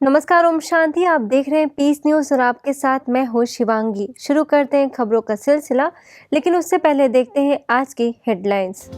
नमस्कार, ओम शांति। आप देख रहे हैं पीस न्यूज और आपके साथ मैं हूँ शिवांगी। शुरू करते हैं खबरों का सिलसिला, लेकिन उससे पहले देखते हैं आज की हेडलाइंस।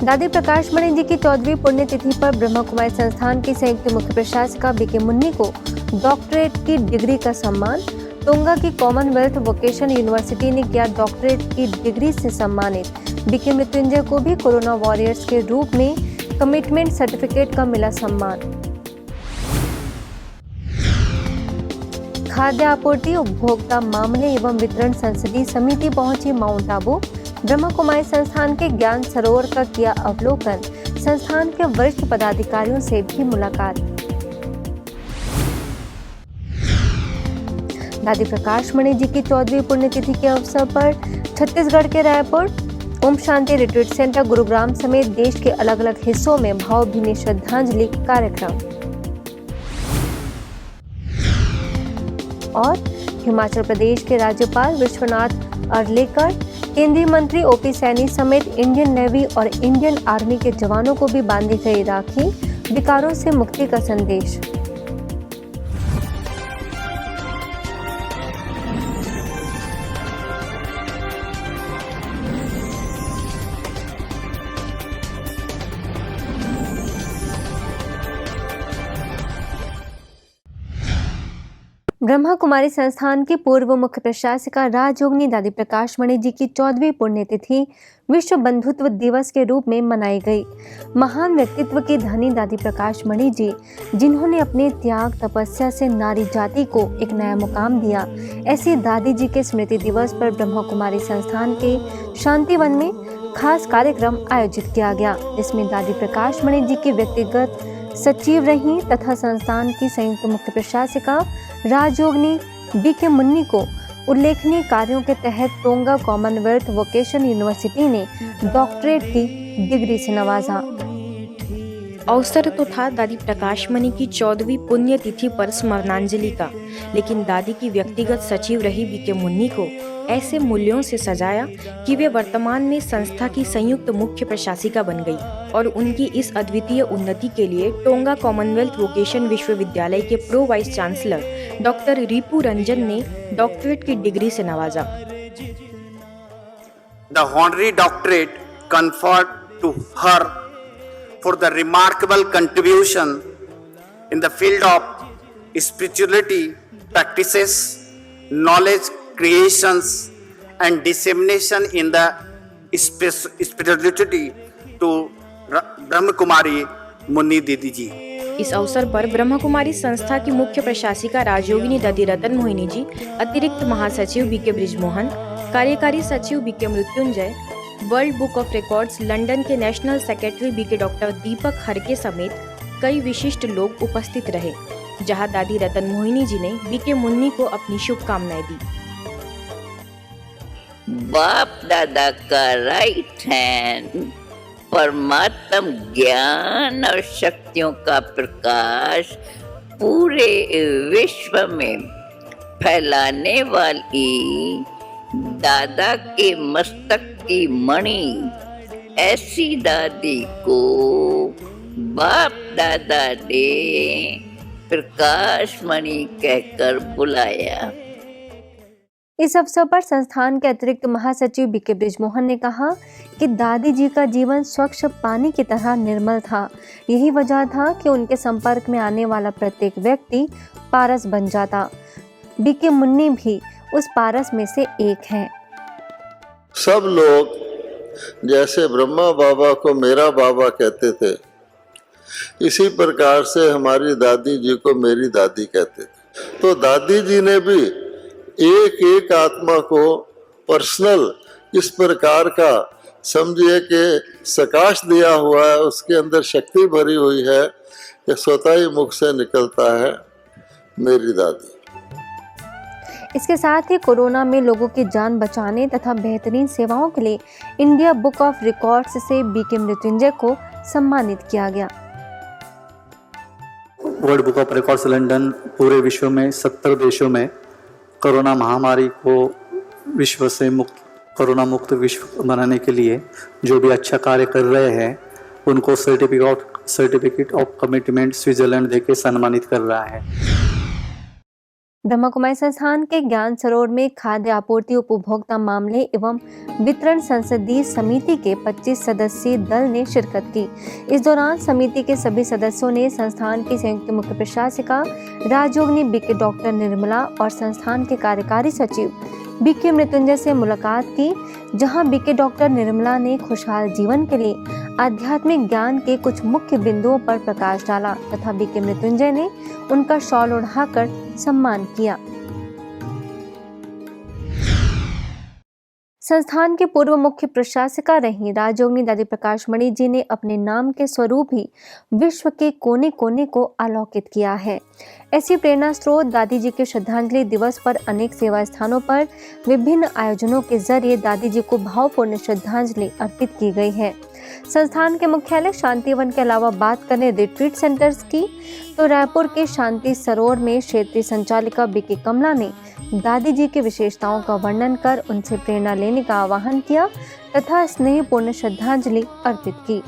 दादी प्रकाश मणि जी की 14वीं पुण्यतिथि पर ब्रह्मा कुमारी संस्थान की संयुक्त मुख्य प्रशासिका बीके मुन्नी को डॉक्टरेट की डिग्री का सम्मान। टोंगा की कॉमनवेल्थ वोकेशनल यूनिवर्सिटी ने किया डॉक्टरेट की डिग्री से सम्मानित। बीके मृत्युंजय को भी कोरोना वॉरियर्स के रूप में कमिटमेंट सर्टिफिकेट का मिला सम्मान। खाद्य आपूर्ति उपभोक्ता मामले एवं वितरण संसदीय समिति पहुंची माउंट आबू। ब्रह्मा कुमारी संस्थान के ज्ञान सरोवर का किया अवलोकन। संस्थान के वरिष्ठ पदाधिकारियों से भी मुलाकात। दादी प्रकाश मणि जी की 14वीं पुण्यतिथि के अवसर पर छत्तीसगढ़ के रायपुर ओम शांति रिट्रीट सेंटर गुरुग्राम समेत देश के अलग अलग हिस्सों में भावभीनी श्रद्धांजलि कार्यक्रम। और हिमाचल प्रदेश के राज्यपाल विश्वनाथ अर्लेकर, केंद्रीय मंत्री ओपी सैनी समेत इंडियन नेवी और इंडियन आर्मी के जवानों को भी बांधी गई राखी। विकारों से मुक्ति का संदेश। ब्रह्मा कुमारी संस्थान की पूर्व मुख्य प्रशासिका राजयोगिनी दादी प्रकाश मणि जी की 14वीं पुण्यतिथि विश्व बंधुत्व दिवस के रूप में मनाई गई। महान व्यक्तित्व की धनी दादी प्रकाश मणि जी, जिन्होंने अपने त्याग तपस्या से नारी जाति को एक नया मुकाम दिया, ऐसी दादी जी के स्मृति दिवस पर ब्रह्मा कुमारी संस्थान के शांतिवन में खास कार्यक्रम आयोजित किया गया, जिसमें दादी प्रकाश मणि जी की व्यक्तिगत सचिव रही तथा संस्थान की संयुक्त मुख्य प्रशासिका राजयोगिनी बीके मुन्नी को उल्लेखनीय कार्यों के तहत टोंगा कॉमनवेल्थ वोकेशनल यूनिवर्सिटी ने डॉक्टरेट की डिग्री से नवाजा। अवसर तो था दादी प्रकाश मणि की 14वीं पुण्यतिथि पर स्मरणांजलि का, लेकिन दादी की व्यक्तिगत सचिव रही बीके मुन्नी को ऐसे मूल्यों से सजाया कि वे वर्तमान में संस्था की संयुक्त मुख्य प्रशासिका बन गई और उनकी इस अद्वितीय उन्नति के लिए टोंगा कॉमनवेल्थ वोकेशनल विश्वविद्यालय के प्रो वाइस चांसलर डॉक्टर रिपु रंजन ने डॉक्टरेट की डिग्री से नवाजा। The honorary doctorate conferred to her for the remarkable contribution in the field of spirituality practices, knowledge creations and dissemination in the spirituality to Brahma Kumari Munni दीदी जी। इस अवसर पर ब्रह्मा कुमारी संस्था की मुख्य प्रशासिका राजयोगिनी दादी रतन मोहिनी जी, अतिरिक्त महासचिव बीके बृजमोहन, कार्यकारी सचिव BK Mrityunjay, world book of records London के national secretary BK doctor Deepak Harke समेत कई विशिष्ट लोग उपस्थित रहे, जहां दादी रतन मोहिनी जी ने बीके मुन्नी को अपनी शुभकामनाएं दी। बाप दादा का राइट हैंड परमात्म ज्ञान और शक्तियों का प्रकाश पूरे विश्व में फैलाने वाली दादा के मस्तक की मणि, ऐसी दादी को बाप दादा ने प्रकाश मणि कहकर बुलाया। इस अवसर पर संस्थान के अतिरिक्त महासचिव बीके बृजमोहन ने कहा कि दादी जी का जीवन स्वच्छ पानी की तरह निर्मल था। यही वजह था कि उनके संपर्क में आने वाला प्रत्येक व्यक्ति पारस बन जाता। बीके मुन्नी भी उस पारस में से एक हैं। सब लोग जैसे ब्रह्मा बाबा को मेरा बाबा कहते थे, इसी प्रकार से हमारी दादी जी को मेरी दादी कहते थे। तो दादी जी ने भी एक एक आत्मा को पर्सनल इस प्रकार का समझिए कि सकाश दिया हुआ है, उसके अंदर शक्ति भरी हुई है कि स्वतः ही मुख से निकलता है मेरी दादी। इसके साथ ही कोरोना में लोगों की जान बचाने तथा बेहतरीन सेवाओं के लिए इंडिया बुक ऑफ रिकॉर्ड्स से बीके मृत्युंजय को सम्मानित किया गया। World book of records London पूरे विश्व में 70 देशों में कोरोना महामारी को विश्व से कोरोना मुक्त विश्व बनाने के लिए जो भी अच्छा कार्य कर रहे हैं उनको certificate certificate of commitment Switzerland देके सम्मानित कर रहा है। ब्रह्मा कुमारी संस्थान के ज्ञान सरोवर में खाद्य आपूर्ति उपभोक्ता मामले एवं वितरण संसदीय समिति के 25 सदस्यीय दल ने शिरकत की। इस दौरान समिति के सभी सदस्यों ने संस्थान की संयुक्त मुख्य प्रशासिका राजयोगिनी बीके डॉक्टर निर्मला और संस्थान के कार्यकारी सचिव बीके मृत्युंजय से मुलाकात की, जहां बीके डॉक्टर निर्मला ने खुशहाल जीवन के लिए आध्यात्मिक ज्ञान के कुछ मुख्य बिंदुओं पर प्रकाश डाला तथा बीके मृत्युंजय ने उनका शॉल ओढ़ाकर सम्मान किया। संस्थान के पूर्व मुख्य प्रशासिका रही राजयोगिनी दादी प्रकाश मणि जी ने अपने नाम के स्वरूप ही विश्व के कोने कोने को आलोकित किया है। ऐसी प्रेरणा स्रोत दादी जी के श्रद्धांजलि दिवस पर अनेक सेवा स्थानों पर विभिन्न आयोजनों के जरिए दादी जी को भावपूर्ण श्रद्धांजलि अर्पित की गई है। संस्थान के मुख्यालय शांतिवन के अलावा बात करें रिट्रीट सेंटर्स की, तो रायपुर के शांति सरोवर में क्षेत्रीय संचालिका बीके कमला ने दादी जी की विशेषताओं का वर्णन कर उनसे प्रेरणा लेने का आह्वान किया तथा स्नेहपूर्ण श्रद्धांजलि अर्पित की।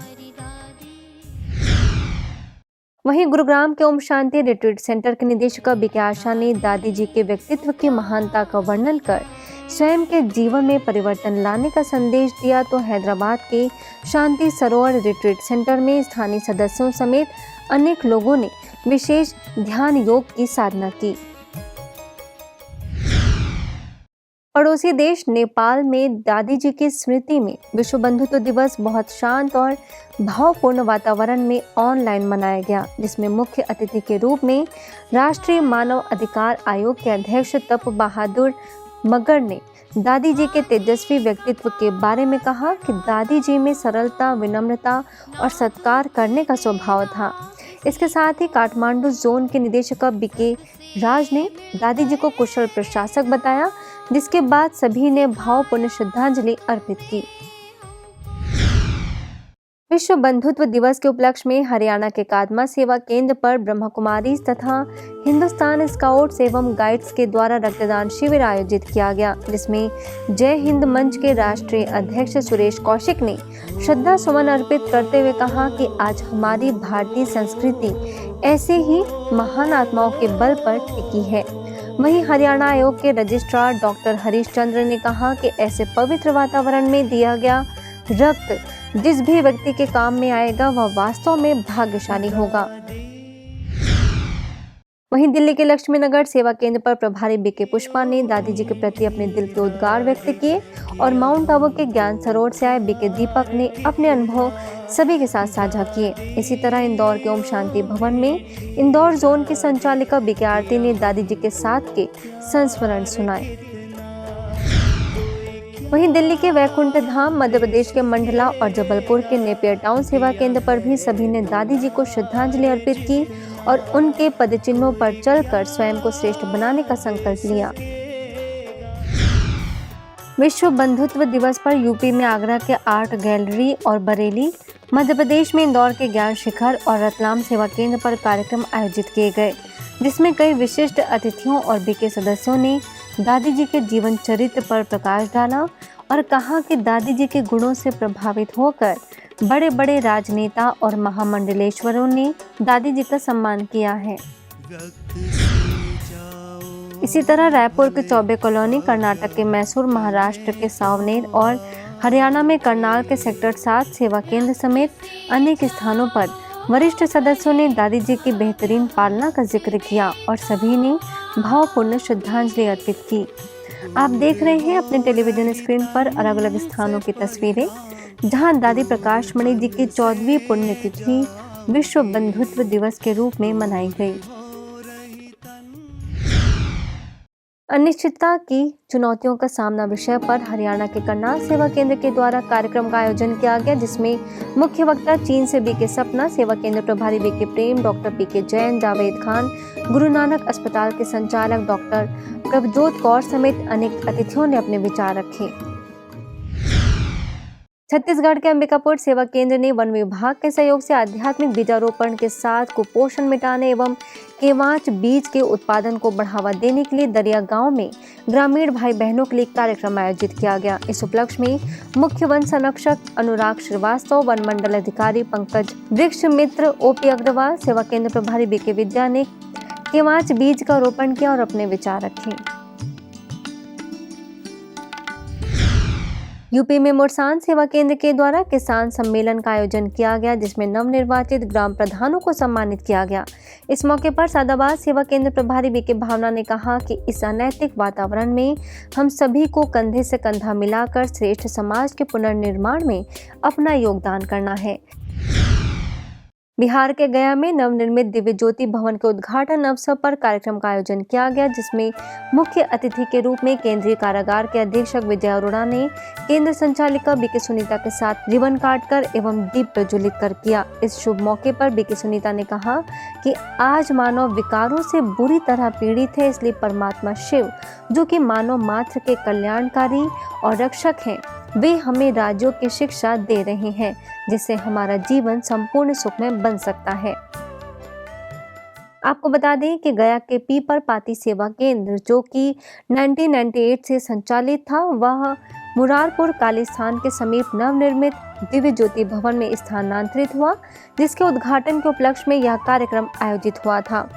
वहीं गुरुग्राम के ओम शांति रिट्रीट सेंटर के निदेशक बीके आशा ने दादी जी के व्यक्तित्व की महानता का वर्णन कर स्वयं के जीवन में परिवर्तन लाने का संदेश दिया, तो हैदराबाद के शांति सरोवर रिट्रीट सेंटर में स्थानीय सदस्यों समेत अनेक लोगों ने विशेष ध्यान योग की साधना की। पड़ोसी देश नेपाल में दादी जी की स्मृति में विश्व बंधुत्व दिवस बहुत शांत और भावपूर्ण वातावरण में ऑनलाइन मनाया गया, जिसमें मुख्य अतिथि के रूप में राष्ट्रीय मानव अधिकार आयोग के अध्यक्ष तप बहादुर मगर ने दादी जी के तेजस्वी व्यक्तित्व के बारे में कहा कि दादी जी में सरलता, विनम्रता और सत्कार करने का स्वभाव था। इसके साथ ही काठमांडू जोन के निदेशक बीके राज ने दादी जी को कुशल प्रशासक बताया, जिसके बाद सभी ने भावपूर्ण श्रद्धांजलि अर्पित की। विश्व बंधुत्व दिवस के उपलक्ष्य में हरियाणा के कादमा सेवा केंद्र पर ब्रह्मा कुमारी तथा हिंदुस्तान स्काउट्स एवं गाइड्स के द्वारा रक्तदान शिविर आयोजित किया गया, जिसमें जय हिंद मंच के राष्ट्रीय अध्यक्ष सुरेश कौशिक ने श्रद्धा सुमन अर्पित करते हुए कहा कि आज हमारी भारतीय संस्कृति ऐसे ही महान आत्माओं के बल पर टिकी है। वहीं हरियाणा आयोग के रजिस्ट्रार डॉक्टर हरीश चंद्र ने कहा कि ऐसे पवित्र वातावरण में दिया गया रक्त जिस भी व्यक्ति के काम में आएगा वह वास्तव में भाग्यशाली होगा। वहीं दिल्ली के लक्ष्मी नगर सेवा केंद्र पर प्रभारी बीके पुष्पा ने दादी जी के प्रति अपने दिल के उद्गार व्यक्त किए और माउंट आबू के ज्ञान सरोवर से आए बीके दीपक ने अपने अनुभव सभी के साथ साझा किए। इसी तरह इंदौर के ओम शांति भवन में इंदौर जोन की संचालिका बीके आरती ने दादी जी के साथ के संस्मरण सुनाए। वहीं दिल्ली के वैकुंठ धाम, मध्य प्रदेश के मंडला और जबलपुर के नेपियर टाउन सेवा केंद्र पर भी सभी ने दादी जी को श्रद्धांजलि अर्पित की और उनके पदचिन्हों पर चलकर स्वयं को श्रेष्ठ बनाने का संकल्प लिया। विश्व बंधुत्व दिवस पर यूपी में आगरा के आर्ट गैलरी और बरेली, मध्य प्रदेश में इंदौर के ज्ञान शिखर और रतलाम सेवा केंद्र पर कार्यक्रम आयोजित किए गए, जिसमें कई विशिष्ट अतिथियों और बीके सदस्यों ने दादी जी के जीवन चरित्र पर प्रकाश डाला और कहा कि दादी जी के गुणों से प्रभावित होकर बड़े बड़े राजनेता और महामंडलेश्वरों ने दादी जी का सम्मान किया है। इसी तरह रायपुर के चौबे कॉलोनी, कर्नाटक के मैसूर, महाराष्ट्र के सावनेर और हरियाणा में करनाल के सेक्टर 7 सेवा केंद्र समेत अनेक स्थानों पर वरिष्ठ सदस्यों ने दादी जी की बेहतरीन पालना का जिक्र किया और सभी ने भावपूर्ण श्रद्धांजलि अर्पित की। आप देख रहे हैं अपने टेलीविजन स्क्रीन पर अलग अलग स्थानों की तस्वीरें, जहां दादी प्रकाश मणि जी की 14वीं पुण्यतिथि विश्व बंधुत्व दिवस के रूप में मनाई गई। अनिश्चितता की चुनौतियों का सामना विषय पर हरियाणा के करनाल सेवा केंद्र के द्वारा कार्यक्रम का आयोजन किया गया, जिसमें मुख्य वक्ता चीन से बीके सपना, सेवा केंद्र प्रभारी बीके प्रेम, डॉक्टर पीके जैन, जावेद खान, गुरु नानक अस्पताल के संचालक डॉक्टर प्रभजोत कौर समेत अनेक अतिथियों ने अपने विचार रखे। छत्तीसगढ़ के अंबिकापुर सेवा केंद्र ने वन विभाग के सहयोग से आध्यात्मिक बीजारोपण के साथ कुपोषण मिटाने एवं केवांच बीज के उत्पादन को बढ़ावा देने के लिए दरिया गांव में ग्रामीण भाई बहनों के लिए कार्यक्रम आयोजित किया गया। इस उपलक्ष्य में मुख्य वन संरक्षक अनुराग श्रीवास्तव, वन मंडल अधिकारी पंकज वृक्ष मित्र, ओपी अग्रवाल, सेवा केंद्र प्रभारी बीके विद्या ने केवांच बीज का रोपण किया और अपने विचार रखे। यूपी में मुरसान सेवा केंद्र के द्वारा किसान सम्मेलन का आयोजन किया गया, जिसमें नवनिर्वाचित ग्राम प्रधानों को सम्मानित किया गया। इस मौके पर सादाबाद सेवा केंद्र प्रभारी बीके भावना ने कहा कि इस अनैतिक वातावरण में हम सभी को कंधे से कंधा मिलाकर श्रेष्ठ समाज के पुनर्निर्माण में अपना योगदान करना है। बिहार के गया में नवनिर्मित दिव्य ज्योति भवन के उद्घाटन अवसर पर कार्यक्रम का आयोजन किया गया, जिसमें मुख्य अतिथि के रूप में केंद्रीय कारागार के अधीक्षक विजय अरोड़ा ने केंद्र संचालिका बीके सुनीता के साथ रिबन काटकर एवं दीप प्रज्वलित कर किया। इस शुभ मौके पर बीके सुनीता ने कहा कि आज मानव विकारों से बुरी तरह पीड़ित है, इसलिए परमात्मा शिव, जो कि मानव मात्र के कल्याणकारी और रक्षक हैं, वे हमें राज्यों की शिक्षा दे रहे हैं, जिससे हमारा जीवन संपूर्ण सुखमय बन सकता है। आपको बता दें कि गया के पीपर पाती सेवा केंद्र, जो कि 1998 से संचालित था, वह मुरारपुर कालीस्थान के समीप नवनिर्मित दिव्य ज्योति भवन में स्थानांतरित हुआ, जिसके उद्घाटन के उपलक्ष्य में यह कार्यक्रम आयोजित हुआ था।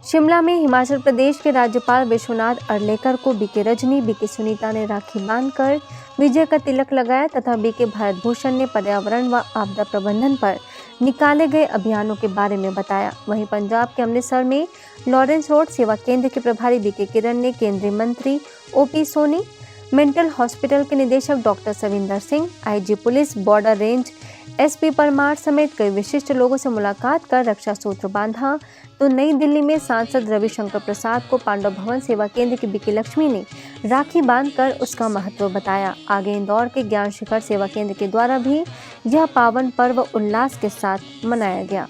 शिमला में हिमाचल प्रदेश के राज्यपाल विश्वनाथ अर्लेकर को बीके रजनी, बीके सुनीता ने राखी बांधकर विजय का तिलक लगाया तथा बीके भारत भूषण ने पर्यावरण व आपदा प्रबंधन पर निकाले गए अभियानों के बारे में बताया। वहीं पंजाब के अमृतसर में लॉरेंस रोड सेवा केंद्र के प्रभारी बीके किरण ने केंद्रीय मंत्री ओपी सोनी, मेंटल हॉस्पिटल के निदेशक doctor Savinder Singh, IG police border range SP Parmar समेत कई विशिष्ट लोगों से मुलाकात कर रक्षा सूत्र बांधा। तो नई दिल्ली में सांसद रविशंकर प्रसाद को पांडव भवन सेवा केंद्र की बीके लक्ष्मी ने राखी बांधकर उसका महत्व बताया। आगे इंदौर के ज्ञान शिखर सेवा केंद्र के द्वारा भी यह पावन पर्व उल्लास के साथ मनाया गया।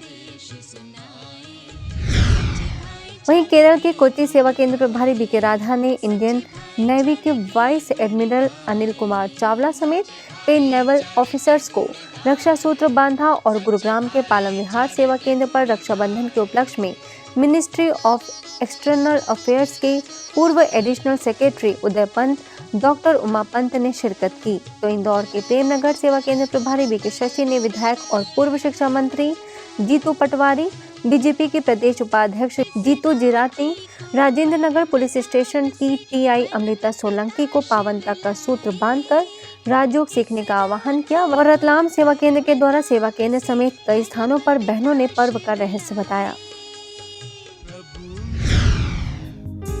वहीं केरल के कोच्चि सेवा केंद्र प्रभारी बीके राधा ने इंडियन नेवी के वाइस एडमिरल अनिल कुमार चावला समेत कई नेवल ऑफिसर्स को रक्षा सूत्र बांधा और गुरुग्राम के पालम विहार सेवा केंद्र पर रक्षाबंधन के उपलक्ष्य में मिनिस्ट्री ऑफ एक्सटर्नल अफेयर्स के पूर्व एडिशनल सेक्रेटरी उदय पंत, डॉक्टर उमा पंत ने शिरकत की। तो इंदौर के प्रेमनगर सेवा केंद्र प्रभारी बीके शशि ने विधायक और पूर्व शिक्षा मंत्री जीतू पटवारी, बीजेपी के प्रदेश उपाध्यक्ष जीतू जिराती, राजेंद्र नगर पुलिस स्टेशन की टीआई अमृता सोलंकी को पावनता का सूत्र बांधकर राजयोग सीखने का आह्वान किया। और रतलाम सेवा केंद्र के द्वारा सेवा केंद्र समेत कई स्थानों पर बहनों ने पर्व का रहस्य बताया।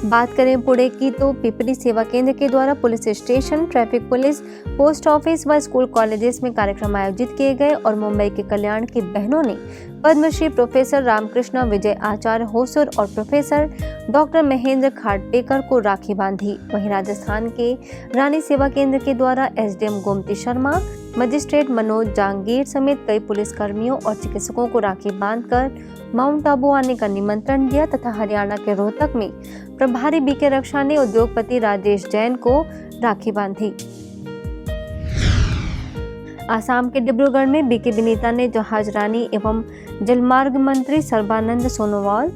बात करें पुणे की तो पिपरी सेवा केंद्र के द्वारा police station, traffic police, post office व स्कूल कॉलेजेस में कार्यक्रम आयोजित किए गए और मुंबई के कल्याण की बहनों ने पद्मश्री प्रोफेसर रामकृष्ण विजय आचार्य होसुर और प्रोफेसर डॉक्टर महेंद्र खाटपेकर को राखी बांधी। वहीं राजस्थान के रानी सेवा केंद्र के द्वारा एसडीएम गोमती शर्मा, मजिस्ट्रेट मनोज जांगीर समेत कई पुलिसकर्मियों और चिकित्सकों को राखी बांधकर माउंट आबू आने का निमंत्रण दिया तथा हरियाणा के रोहतक में प्रभारी बीके रक्षा ने उद्योगपति राजेश जैन को राखी बांधी। आसाम के डिब्रूगढ़ में बीके विनीता ने जहाज रानी एवं जलमार्ग मंत्री सर्बानंद सोनोवाल,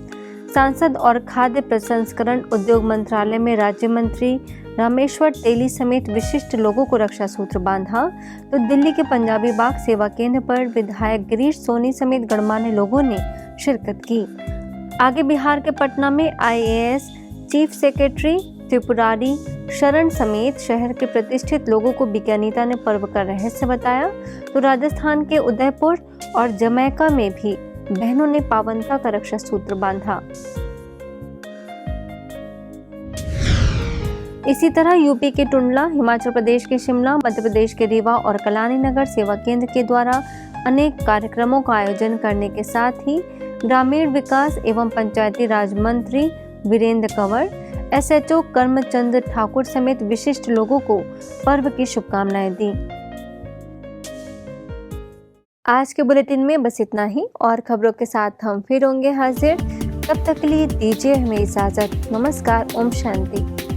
सांसद और खाद्य प्रसंस्करण उद्योग मंत्रालय में राज्य मंत्री रामेश्वर तेली समेत विशिष्ट लोगों को रक्षा सूत्र बांधा। तो दिल्ली के पंजाबी बाग सेवा केंद्र पर विधायक गिरीश सोनी समेत गणमान्य लोगों ने शिरकत की। आगे बिहार के पटना में IAS chief secretary Tripurari Sharan समेत शहर के प्रतिष्ठित लोगों को बीके अनीता ने पर्व का रहस्य बताया। तो राजस्थान के उदयपुर और जमैका में भी बहनों ने पावनता का रक्षा सूत्र बांधा। इसी तरह यूपी के टुंडला, हिमाचल प्रदेश के शिमला, मध्य प्रदेश के रीवा और कलानी नगर सेवा केंद्र के द्वारा अनेक कार्यक्रमों का आयोजन करने के साथ ही ग्रामीण विकास एवं पंचायती राज मंत्री वीरेंद्र कंवर, एसएचओ कर्मचंद ठाकुर समेत विशिष्ट लोगों को पर्व की शुभकामनाएं दी। आज के बुलेटिन में बस इतना ही और खबरों के साथ हम फिर होंगे हाजिर। तब तक के लिए दीजिए हमें इजाजत। नमस्कार। ओम शांति।